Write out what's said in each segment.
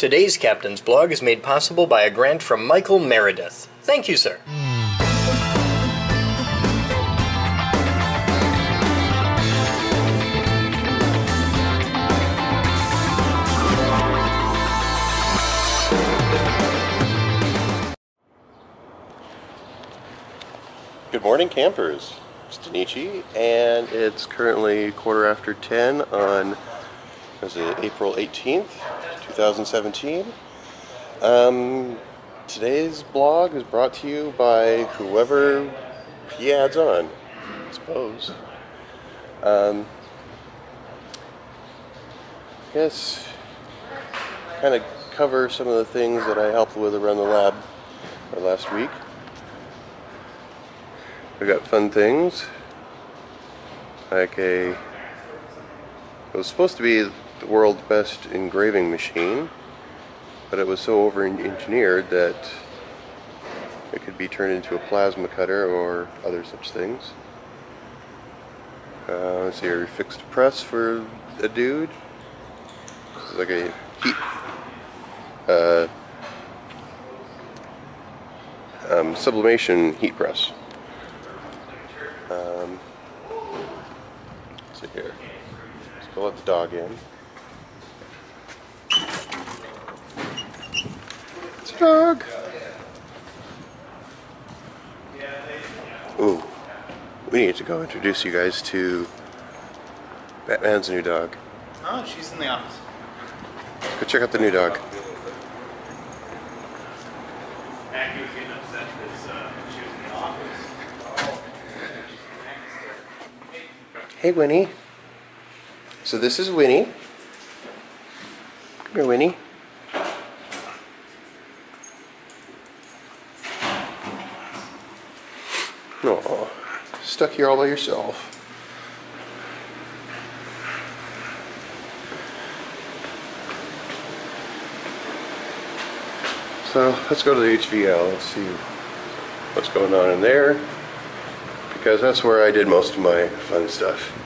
Today's Captain's Blog is made possible by a grant from Michael Meredith. Thank you, sir. Good morning, campers. It's Danichi, and it's currently 10:15 on April 18th, 2017. Today's blog is brought to you by whoever he adds on, I suppose. I guess kind of cover some of the things that I helped with around the lab last week. I got fun things, like it was supposed to be the world's best engraving machine, but it was so over-engineered that it could be turned into a plasma cutter or other such things. Let's see here, fixed a press for a dude. This is like a heat, sublimation heat press. Let's see here. Let's go let the dog in. It's a dog. Ooh, we need to go introduce you guys to Batman's new dog. Oh, she's in the office. Go check out the new dog. Maggie was getting upset because she was in the office. Hey, Winnie. So this is Winnie. Come here, Winnie. Aw, stuck here all by yourself. So let's go to the HVL. Let's see what's going on in there, because that's where I did most of my fun stuff.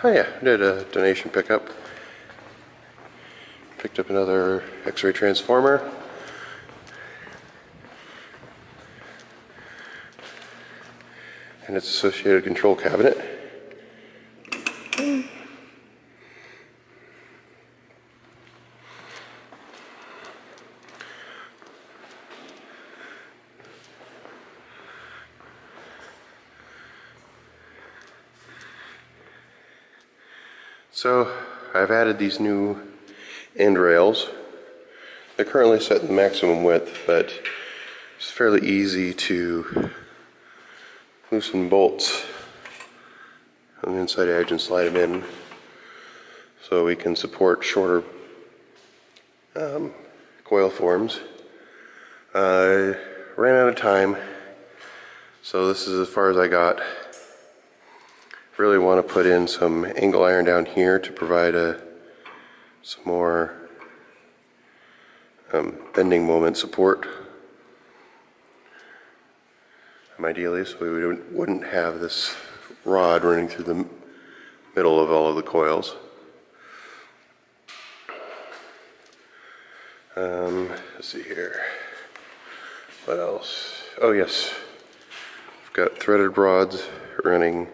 Oh yeah, I did a donation pickup. Picked up another X-ray transformer. And its associated control cabinet. So I've added these new end rails. They're currently set in the maximum width, but it's fairly easy to loosen bolts on the inside edge and slide them in so we can support shorter coil forms. I ran out of time, so this is as far as I got. Really want to put in some angle iron down here to provide some more bending moment support. Ideally, so we wouldn't have this rod running through the middle of all of the coils. Let's see here. What else? Oh yes, we've got threaded rods running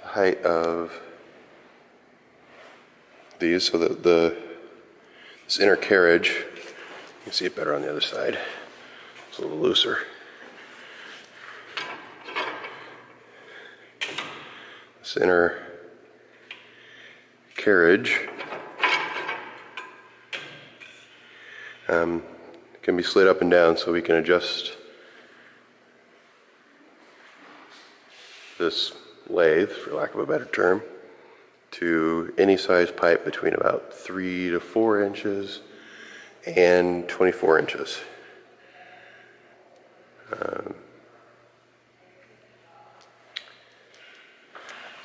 the height of these, so that this inner carriage, you can see it better on the other side. It's a little looser. This inner carriage can be slid up and down, so we can adjust this lathe, for lack of a better term, to any size pipe between about 3 to 4 inches and 24 inches. Let's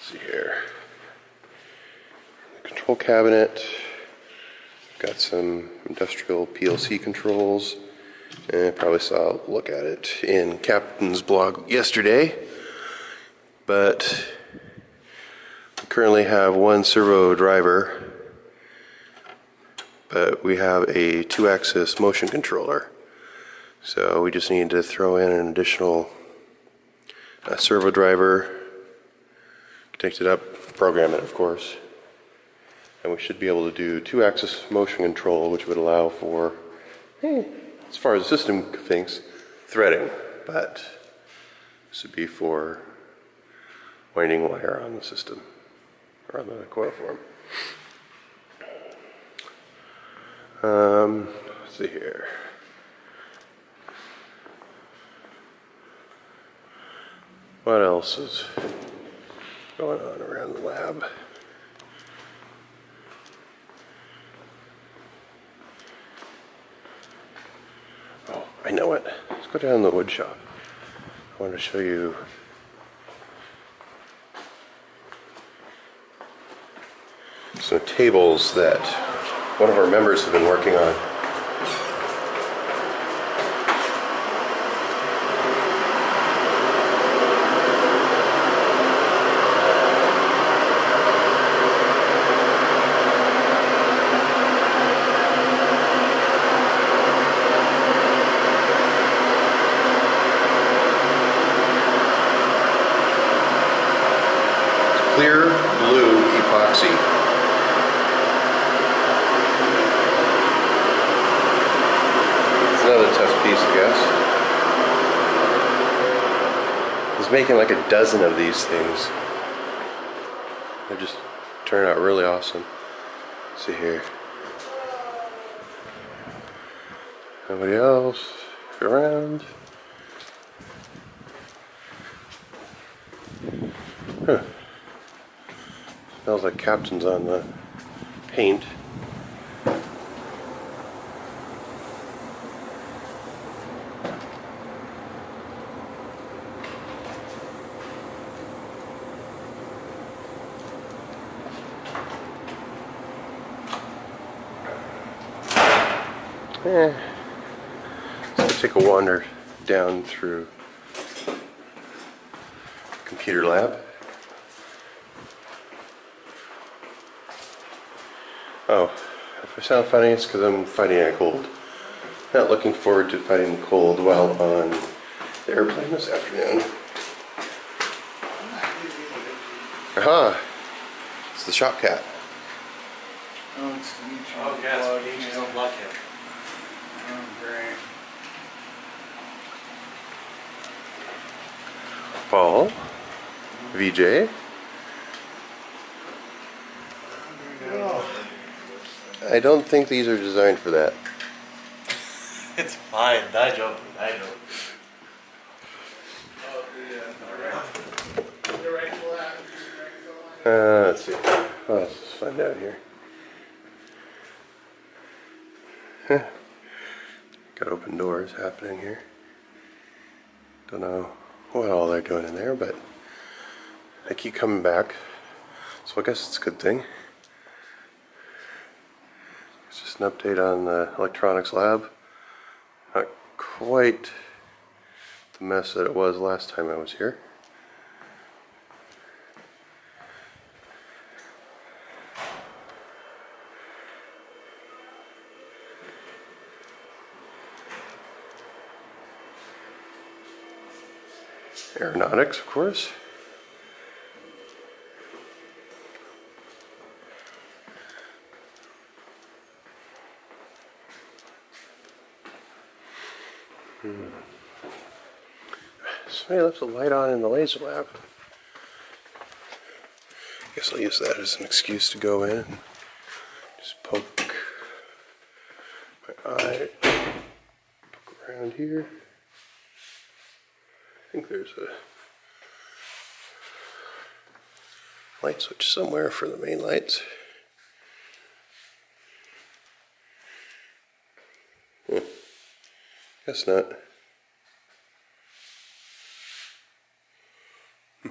see here. The control cabinet. Got some industrial PLC controls I probably saw a look at it in Captain's blog yesterday, but we currently have one servo driver, but we have a 2-axis motion controller. So we just need to throw in an additional servo driver, connect it up, program it of course, and we should be able to do 2-axis motion control, which would allow for, as far as the system thinks, threading, but this would be for winding wire on the system, or on the coil form. Let's see here. What else is going on around the lab? Oh, I know it. Let's go down to the wood shop. I want to show you some tables that one of our members have been working on. Clear blue epoxy. It's another tough piece, I guess. He's making like a dozen of these things. They just turn out really awesome. Let's see here. Nobody else around? Huh. Smells like Captain's on the paint. Let's take a wander down through computer lab. Oh, if I sound funny, it's because I'm fighting a cold. Not looking forward to fighting the cold while on the airplane this afternoon. Aha! It's the shop cat. Oh, it's the YouTube. Oh, yes, please don't block him. Oh, great. Paul. VJ. I don't think these are designed for that. It's fine, daijoubu, daijoubu. Let's see. Oh, this is fun down here. Got open doors happening here. Don't know what all they're doing in there, but they keep coming back. So I guess it's a good thing. It's just an update on the electronics lab. Not quite the mess that it was last time I was here. Aeronautics, of course. Somebody left the light on in the laser lab. Guess I'll use that as an excuse to go in and just poke my eye. Poke around here. I think there's a light switch somewhere for the main lights. Guess not. How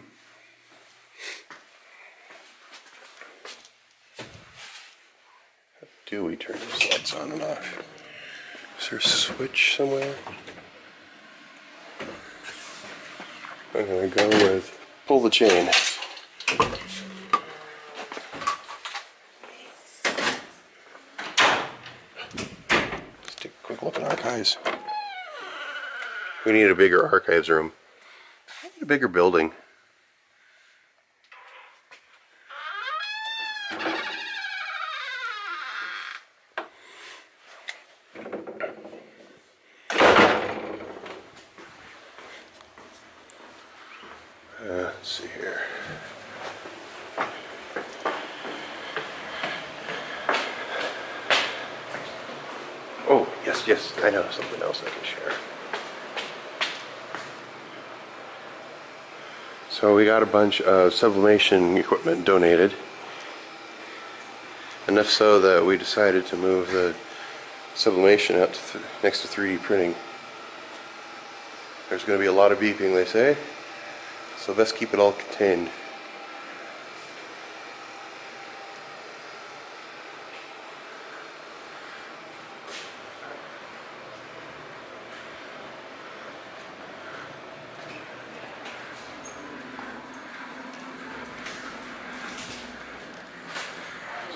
do we turn these lights on and off? Is there a switch somewhere? I'm gonna go with pull the chain. Let's take a quick look at archives. We need a bigger archives room. We need a bigger building. Let's see here. Oh, yes, I know something else I can share. So we got a bunch of sublimation equipment donated. Enough so that we decided to move the sublimation out to next to 3D printing. There's going to be a lot of beeping, they say. So best keep it all contained.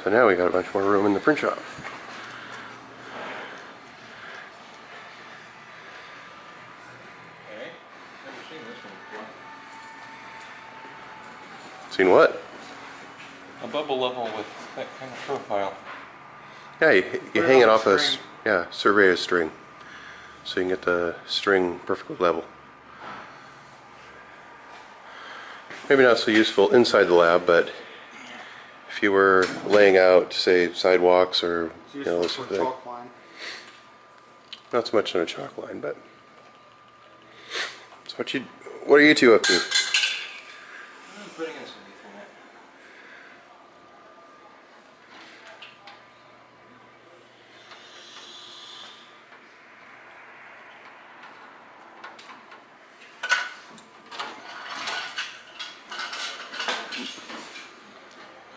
So now we got a bunch more room in the print shop. Okay. Never seen this one before. Seen what? A bubble level with that kind of profile. Yeah, you Put hang it it on off a a string. surveyor's string, so you can get the string perfectly level. Maybe not so useful inside the lab, but if you were laying out, say, sidewalks or this sort of thing. line. Not so much on a chalk line, but so what are you two up to? I'm putting in some Ethernet.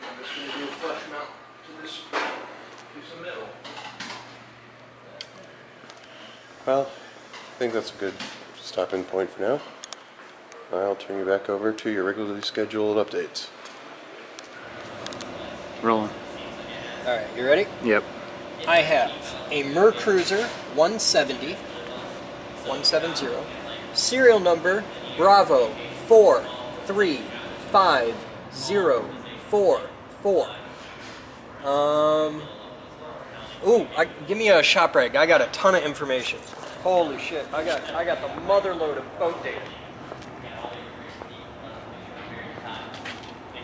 I'm just going to do a flush mount to this piece of metal. Well, I think that's a good stopping point for now. I'll turn you back over to your regularly scheduled updates. Rolling. Alright, you ready? Yep. I have a Mercruiser 170, serial number Bravo 4350444. Give me a shop rag. I got a ton of information. Holy shit! I got the motherload of boat data.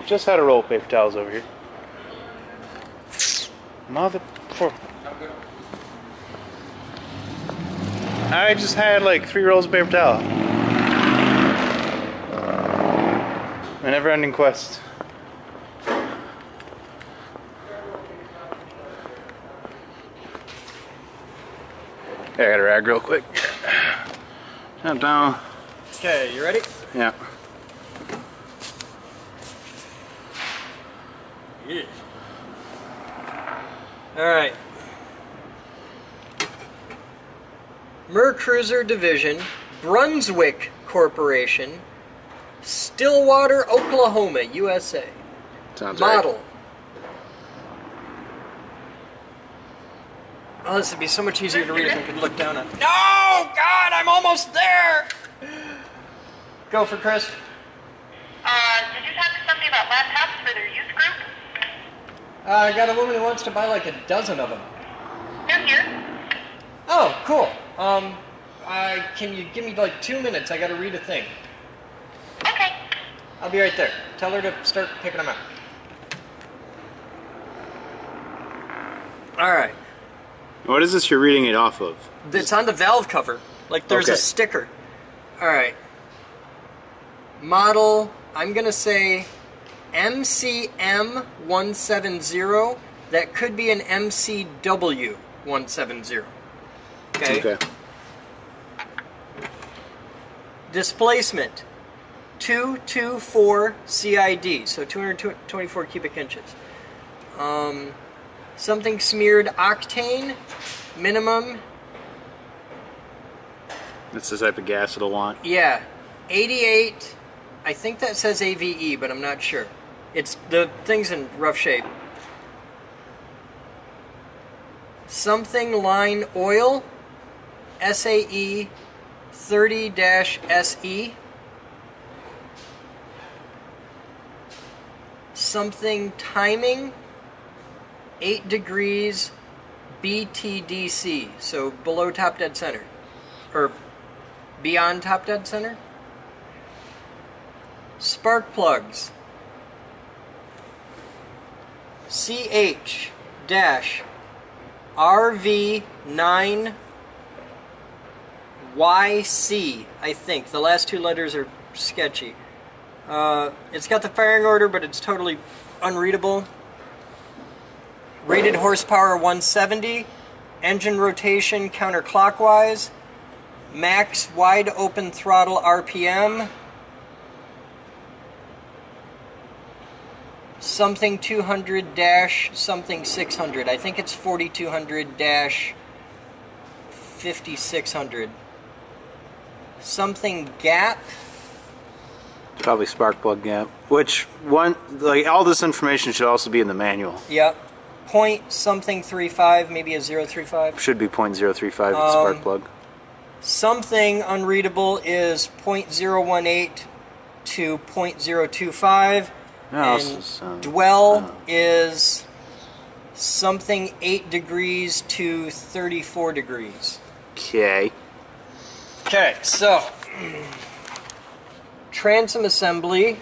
Just had a roll of paper towels over here. I just had like 3 rolls of paper towel. A never-ending quest. Yeah, I got a rag real quick. Shut down. Okay, you ready? Yeah. Yes. Alright. Mercruiser Division, Brunswick Corporation, Stillwater, Oklahoma, USA. Sounds Model. right. Oh, this would be so much easier to read if I could look down on. No! God, I'm almost there! Go for Chris. Did you talk to somebody about laptops for their youth group? I got a woman who wants to buy like a dozen of them. They're here. Oh, cool. Can you give me like 2 minutes? I gotta read a thing. Okay. I'll be right there. Tell her to start picking them out. Alright. What is this you're reading it off of? It's on the valve cover. Like there's a Okay. sticker. Alright. Model, I'm gonna say MCM170. That could be an MCW170. Okay. Displacement 224 CID, so 224 cubic inches. Something smeared octane, minimum It's the type of gas it'll want. Yeah, 88. I think that says AVE, but I'm not sure. It's the thing's in rough shape. Something line oil, SAE 30-SE. Something timing, 8 degrees BTDC, so below top dead center, or beyond top dead center. Spark plugs, CH-RV9YC, I think. The last 2 letters are sketchy. It's got the firing order, but it's totally unreadable. Rated horsepower 170. Engine rotation counterclockwise. Max wide open throttle RPM. Something 200 dash something 600. I think it's 4200 dash 5600. Something gap. Probably spark plug gap. Which one? Like all this information should also be in the manual. Yep. Point something 35, maybe a 035. Should be .035 spark plug. Something unreadable is .018 to .025. And dwell is something 8 degrees to 34 degrees. Okay. Okay, so transom assembly.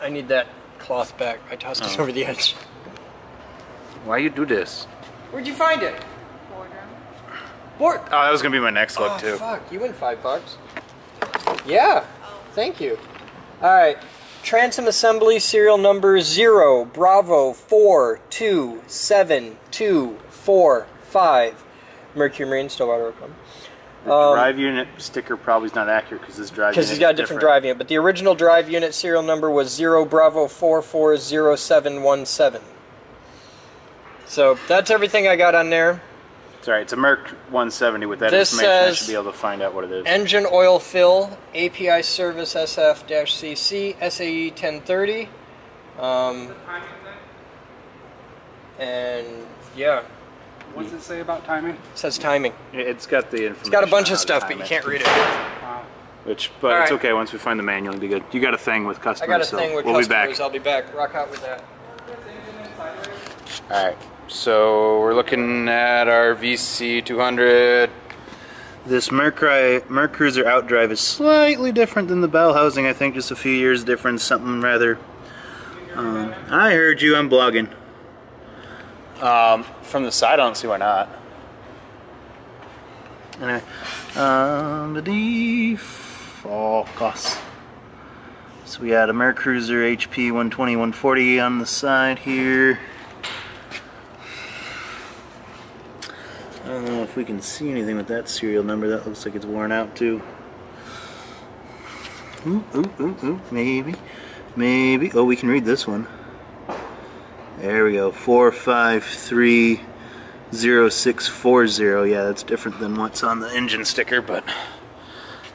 I need that cloth back. I tossed it over the edge. Why you do this? Where'd you find it? Oh, that was gonna be my next look too. Fuck, you win $5. Yeah, thank you. All right, transom assembly serial number 0 Bravo 427245. Mercury Marine Stillwater.com. The drive unit sticker probably is not accurate because this drive unit Because he's got a different drive unit, but the original drive unit serial number was 0 Bravo 440717. So that's everything I got on there. It's alright, it's a Merc 170 with that This information. I says should be able to find out what it is. Engine oil fill, API service SF-CC, SAE 1030. And yeah, What's it say about timing? it says timing. It's got the information. It's got a bunch on of how to stuff, time but you it. can't read it. But All it's right. okay. Once we find the manual, it'll be good. You got a thing with I customers, got a so thing with we'll customers. be back. I'll be back. Rock out with that. All right. So we're looking at our VC200. This Merc Cruiser outdrive is slightly different than the bell housing. I think just a few years difference. Something rather. I heard you. I'm blogging. From the side, I don't see why not. Anyway, the focus. So we had a Merc Cruiser HP 120, 140 on the side here. I don't know if we can see anything with that serial number. That looks like it's worn out too. Ooh, maybe. Oh, we can read this one. There we go, 4530640. Yeah, that's different than what's on the engine sticker, but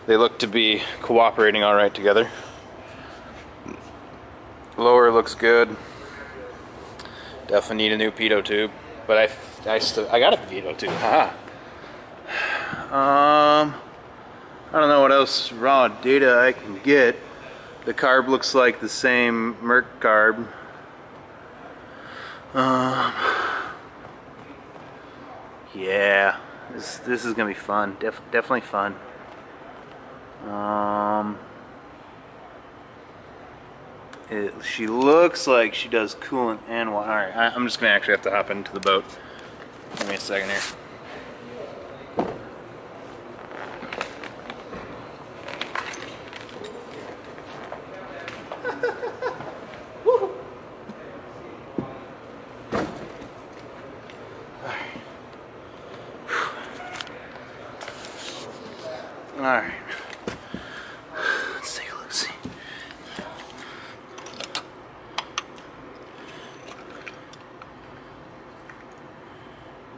they look to be cooperating all right together. Lower looks good. Definitely need a new pitot tube, but I got a pitot tube. Haha. I don't know what else raw data I can get. The carb looks like the same Merc carb. Yeah, this is gonna be fun. Definitely fun. She looks like she does coolant and water. All right, I'm just gonna actually have to hop into the boat. Give me a second here. Alright. Let's take a look, see.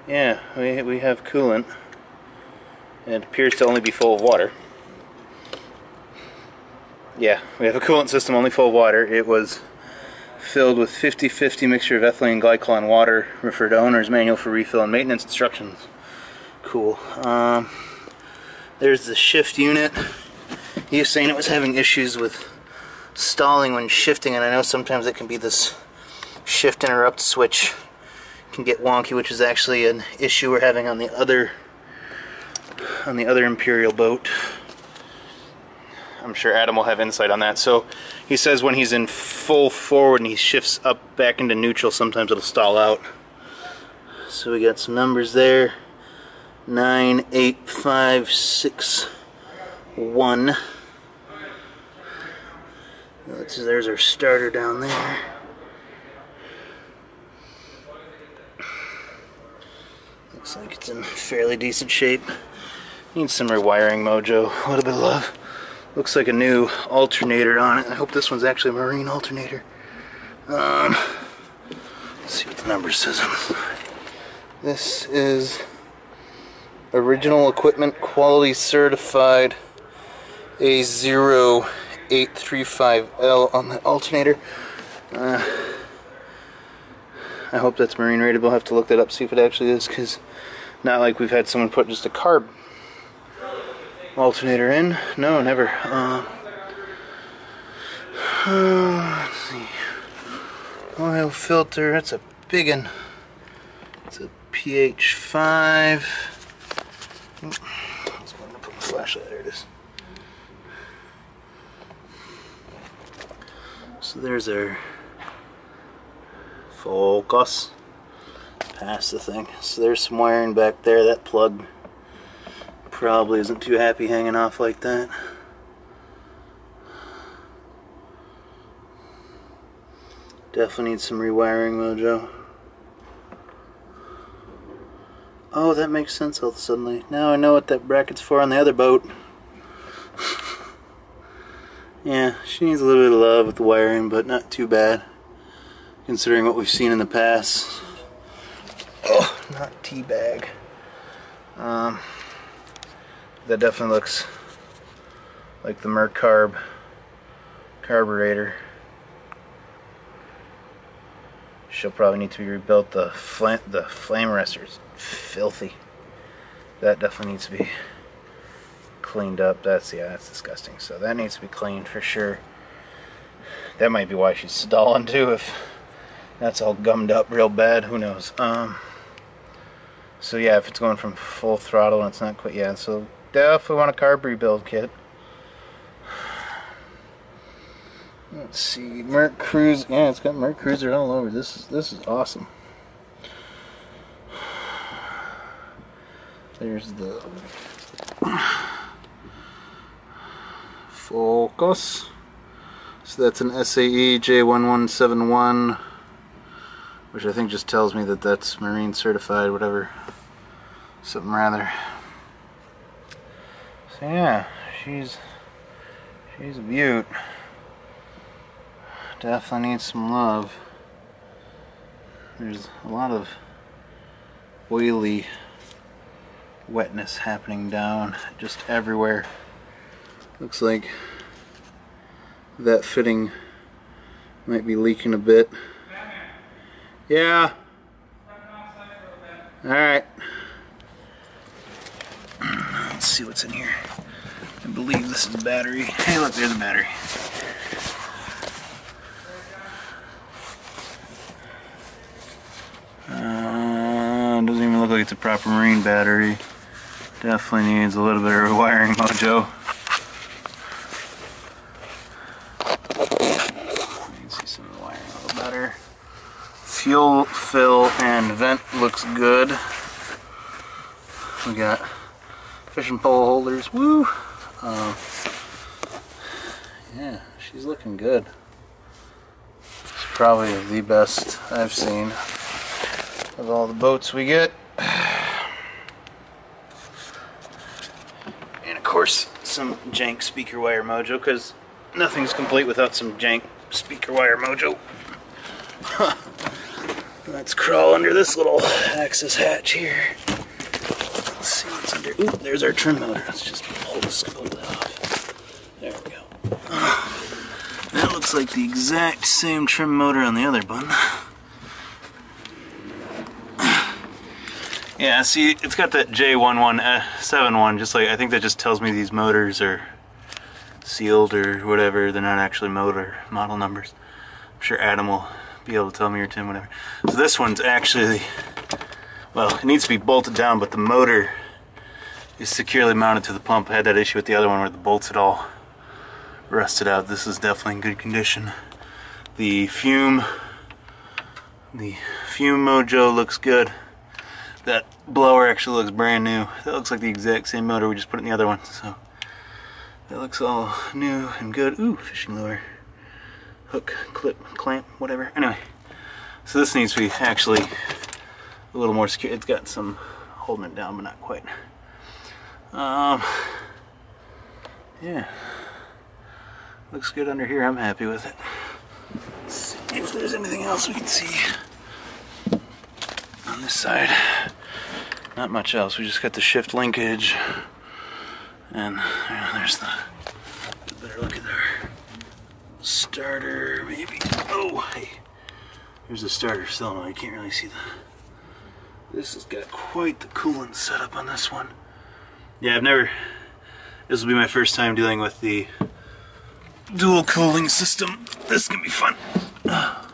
Yeah, we have coolant. and it appears to only be full of water. Yeah, we have a coolant system only full of water. It was filled with 50-50 mixture of ethylene glycol and water. Refer to owner's manual for refill and maintenance instructions. Cool. There's the shift unit. He was saying it was having issues with stalling when shifting, and I know sometimes it can be this shift interrupt switch can get wonky, which is actually an issue we're having on the other Imperial boat. I'm sure Adam will have insight on that. So he says when he's in full forward and he shifts up back into neutral, sometimes it'll stall out. So we got some numbers there. 98561. There's our starter down there. Looks like it's in fairly decent shape. Needs some rewiring, Mojo. A little bit of love. Looks like a new alternator on it. I hope this one's actually a marine alternator. Let's see what the number says. This is original equipment quality certified A0835L on the alternator. I hope that's marine rated. We'll have to look that up, see if it actually is, because not like we've had someone put just a carb alternator in. No, never. Let's see. Oil filter. That's a big one. It's a pH 5. I'm going to put my flashlight. There it is. So there's our focus. Past the thing. So there's some wiring back there. That plug probably isn't too happy hanging off like that. Definitely needs some rewiring, Mojo. Oh, that makes sense all of a sudden. Now I know what that bracket's for on the other boat. Yeah, she needs a little bit of love with the wiring, but not too bad, considering what we've seen in the past. Oh, not teabag. That definitely looks like the Mercarb carburetor. She'll probably need to be rebuilt. The flame arrestor is filthy. That definitely needs to be cleaned up. That's disgusting. So that needs to be cleaned for sure. That might be why she's stalling too, if that's all gummed up real bad. Who knows? So yeah, if it's going from full throttle and it's not quite, yeah, so definitely want a carb rebuild kit. Let's see, Merc Cruiser. Yeah, it's got Merc Cruiser all over. This is awesome. There's the focus. So that's an SAE J1171, which I think just tells me that that's marine certified, whatever. Something rather. So yeah, she's a beaut. Definitely needs some love. There's a lot of oily wetness happening down just everywhere. Looks like that fitting might be leaking a bit. Yeah. Alright. Let's see what's in here. I believe this is battery. Hey, look, there's a battery. Doesn't even look like it's a proper marine battery. Definitely needs a little bit of rewiring, Mojo. You can see some of the wiring a little better. Fuel, fill, and vent looks good. We got fishing pole holders. Woo! Yeah, she's looking good. It's probably the best I've seen of all the boats we get. And of course, some jank speaker wire, Mojo, because nothing's complete without some jank speaker wire, Mojo. Let's crawl under this little access hatch here. Let's see what's under cylinder. Ooh, there's our trim motor. Let's just pull this a little bit off. There we go. That looks like the exact same trim motor on the other bun. Yeah, see, it's got that J1171, just like, I think that just tells me these motors are sealed or whatever. They're not actually model numbers. I'm sure Adam will be able to tell me, or Tim, whatever. So this one's actually, well, it needs to be bolted down, but the motor is securely mounted to the pump. I had that issue with the other one where the bolts had all rusted out. This is definitely in good condition. The fume mojo looks good. That blower actually looks brand new. That looks like the exact same motor we just put in the other one. So that looks all new and good. Ooh, fishing lure. Hook, clip, clamp, whatever. Anyway, so this needs to be actually a little more secure. It's got some holding it down, but not quite. Yeah. Looks good under here. I'm happy with it. Let's see if there's anything else we can see on this side. Not much else. We just got the shift linkage, and there's the better look at our starter, maybe. Oh, hey, here's the starter solenoid. You can't really see this has got quite the coolant setup on this one. Yeah, this will be my first time dealing with the dual cooling system. This is gonna be fun. Oh,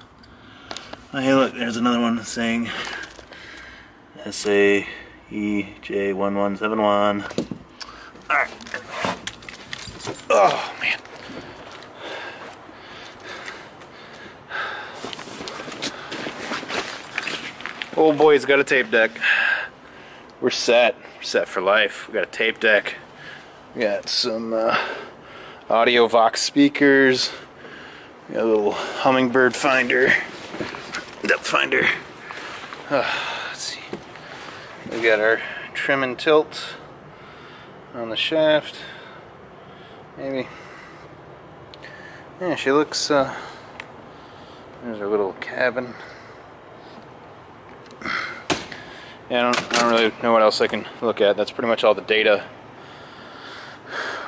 hey, look, there's another one saying SAEJ1171. Alright. Oh, man. Old boy's got a tape deck. We're set. We're set for life. We got a tape deck. We got some audio Vox speakers. We got a little hummingbird finder, depth finder. Let's see. We got our trim and tilt on the shaft. Maybe. Yeah, she looks. There's our little cabin. Yeah, I don't really know what else I can look at. That's pretty much all the data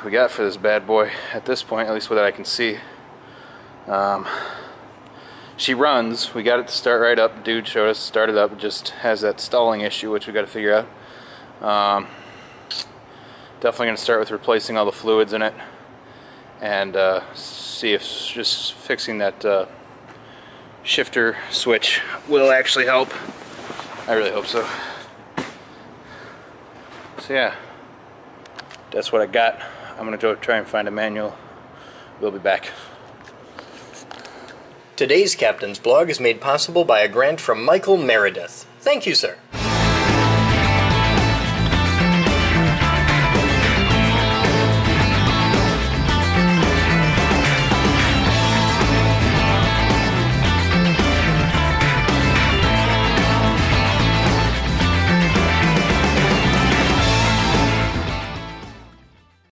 we got for this bad boy at this point, at least what I can see. She runs. We got it to start right up. Dude showed us, started up. It just has that stalling issue, which we got to figure out. Definitely going to start with replacing all the fluids in it, and see if just fixing that shifter switch will actually help. I really hope so. So yeah, that's what I got. I'm gonna go try and find a manual. We'll be back. Today's Captain's Blog is made possible by a grant from Michael Meredith. Thank you, sir.